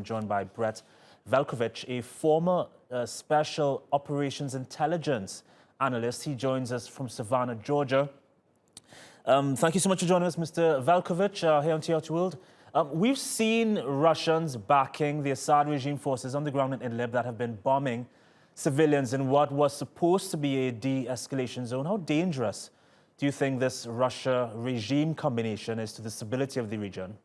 I'm joined by Brett Velicovich, a former Special Operations Intelligence Analyst. He joins us from Savannah, Georgia. Thank you so much for joining us, Mr. Velicovich, here on TRT World. We've seen Russians backing the Assad regime forces on the ground in Idlib that have been bombing civilians in what was supposed to be a de-escalation zone. How dangerous do you think this Russia regime combination is to the stability of the region?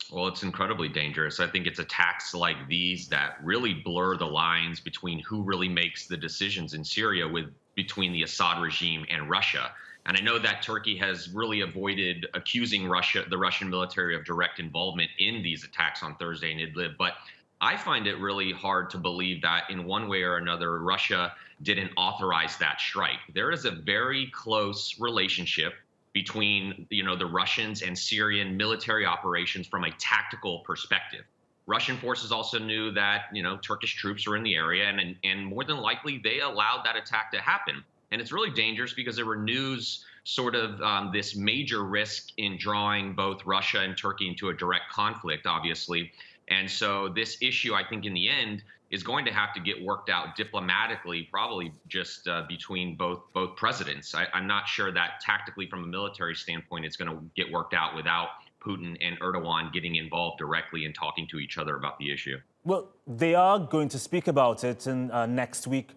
Well, it's incredibly dangerous. I think it's attacks like these that really blur the lines between who really makes the decisions in Syria between the Assad regime and Russia. And I know that Turkey has really avoided accusing the Russian military of direct involvement in these attacks on Thursday in Idlib. But I find it really hard to believe that in one way or another, Russia didn't authorize that strike. There is a very close relationship between, the Russians and Syrian military operations from a tactical perspective. Russian forces also knew that, Turkish troops were in the area, and more than likely they allowed that attack to happen. And it's really dangerous because there renews sort of this major risk in drawing both Russia and Turkey into a direct conflict, obviously. And so this issue, I think, in the end, is going to have to get worked out diplomatically, probably just between both presidents. I'm not sure that tactically, from a military standpoint, it's going to get worked out without Putin and Erdogan getting involved directly and talking to each other about the issue. Well, they are going to speak about it in next week.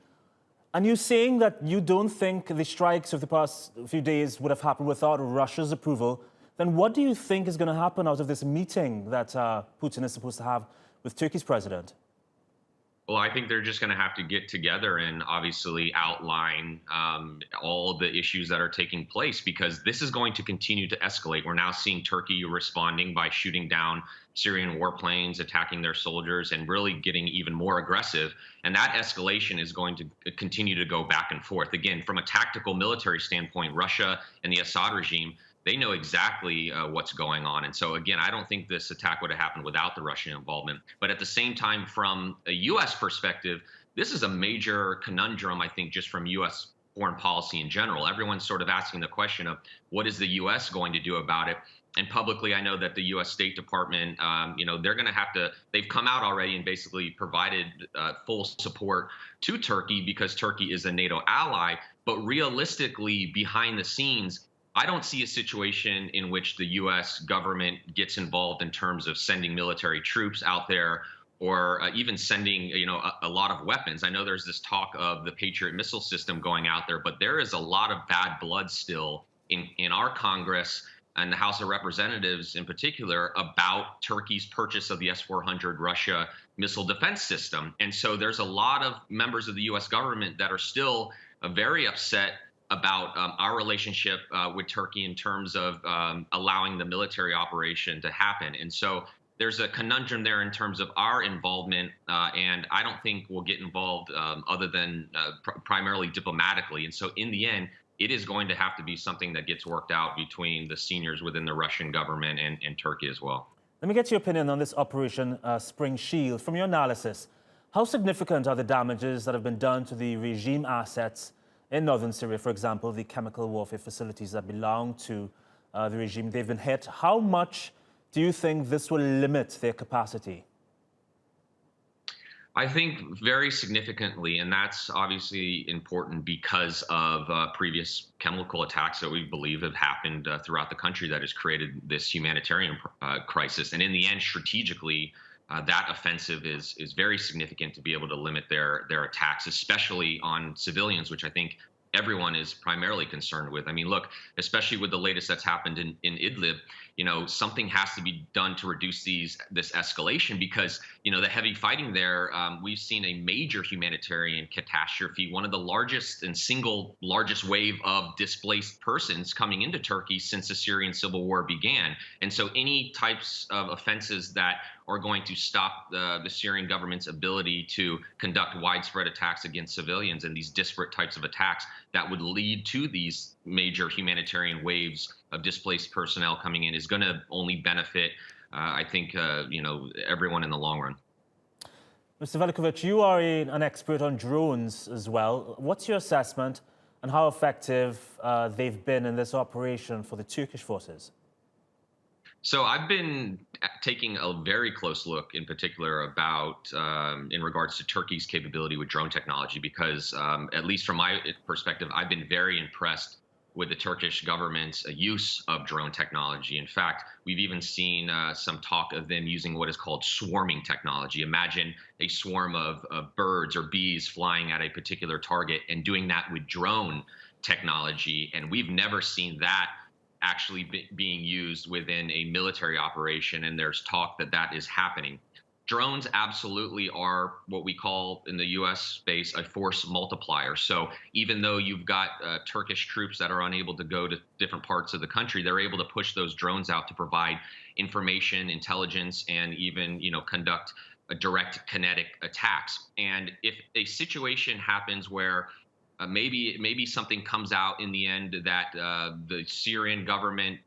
And you're saying that you don't think the strikes of the past few days would have happened without Russia's approval. Then what do you think is going to happen out of this meeting that Putin is supposed to have with Turkey's president? Well, I think they're just going to have to get together and obviously outline all the issues that are taking place, because this is going to continue to escalate. We're now seeing Turkey responding by shooting down Syrian warplanes, attacking their soldiers, and really getting even more aggressive. And that escalation is going to continue to go back and forth. Again, from a tactical military standpoint, Russia and the Assad regime, they know exactly what's going on. And so, again, I don't think this attack would have happened without the Russian involvement. But at the same time, from a U.S. perspective, this is a major conundrum, I think, just from U.S. foreign policy in general. Everyone's sort of asking the question of what is the U.S. going to do about it? And publicly, I know that the U.S. State Department, they're going to have to, they've come out already and basically provided full support to Turkey because Turkey is a NATO ally. But realistically, behind the scenes, I don't see a situation in which the U.S. government gets involved in terms of sending military troops out there or even sending, a lot of weapons. I know there's this talk of the Patriot missile system going out there, but there is a lot of bad blood still in our Congress and the House of Representatives in particular about Turkey's purchase of the S-400 Russia missile defense system. And so there's a lot of members of the U.S. government that are still very upset about our relationship with Turkey in terms of allowing the military operation to happen. And so there's a conundrum there in terms of our involvement, and I don't think we'll get involved other than primarily diplomatically. And so in the end, it is going to have to be something that gets worked out between the seniors within the Russian government and Turkey as well. Let me get your opinion on this Operation Spring Shield. From your analysis, how significant are the damages that have been done to the regime assets in northern Syria, for example, the chemical warfare facilities that belong to the regime? They've been hit. How much do you think this will limit their capacity? I think very significantly, and that's obviously important because of previous chemical attacks that we believe have happened throughout the country that has created this humanitarian crisis. And in the end, strategically, that offensive is very significant to be able to limit their attacks, especially on civilians, which I think everyone is primarily concerned with. I mean, look, especially with the latest that's happened in Idlib, something has to be done to reduce this escalation because, the heavy fighting there, we've seen a major humanitarian catastrophe, one of the largest and single largest wave of displaced persons coming into Turkey since the Syrian civil war began. And so any types of offenses that are going to stop the Syrian government's ability to conduct widespread attacks against civilians and these disparate types of attacks that would lead to these major humanitarian waves of displaced personnel coming in is going to only benefit, I think, everyone in the long run. Mr. Velicovich, you are an expert on drones as well. What's your assessment on how effective they've been in this operation for the Turkish forces? So I've been taking a very close look, in particular, about in regards to Turkey's capability with drone technology, because at least from my perspective, I've been very impressed with the Turkish government's use of drone technology. In fact, we've even seen some talk of them using what is called swarming technology. Imagine a swarm of birds or bees flying at a particular target and doing that with drone technology. And we've never seen that actually being used within a military operation, and there's talk that that is happening. Drones absolutely are what we call in the US space a force multiplier. So even though you've got Turkish troops that are unable to go to different parts of the country, they're able to push those drones out to provide information, intelligence, and even, conduct a direct kinetic attacks. And if a situation happens where maybe something comes out in the end that the Syrian government,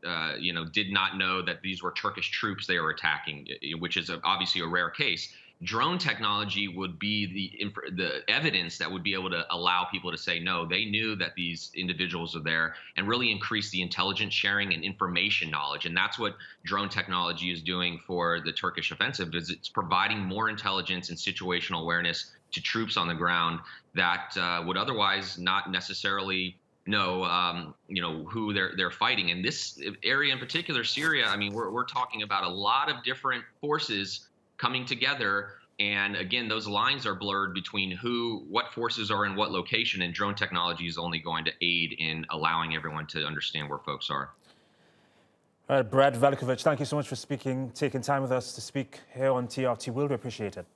did not know that these were Turkish troops they were attacking, which is obviously a rare case. Drone technology would be the evidence that would be able to allow people to say, no, they knew that these individuals are there, and really increase the intelligence sharing and information knowledge. And that's what drone technology is doing for the Turkish offensive, is it's providing more intelligence and situational awareness to troops on the ground that would otherwise not necessarily know, who they're fighting. In this area in particular, Syria, I mean, we're talking about a lot of different forces coming together. And again, those lines are blurred between what forces are in what location, and drone technology is only going to aid in allowing everyone to understand where folks are. All right, Brad Velicovich, thank you so much for taking time with us to speak here on TRT World. We appreciate it.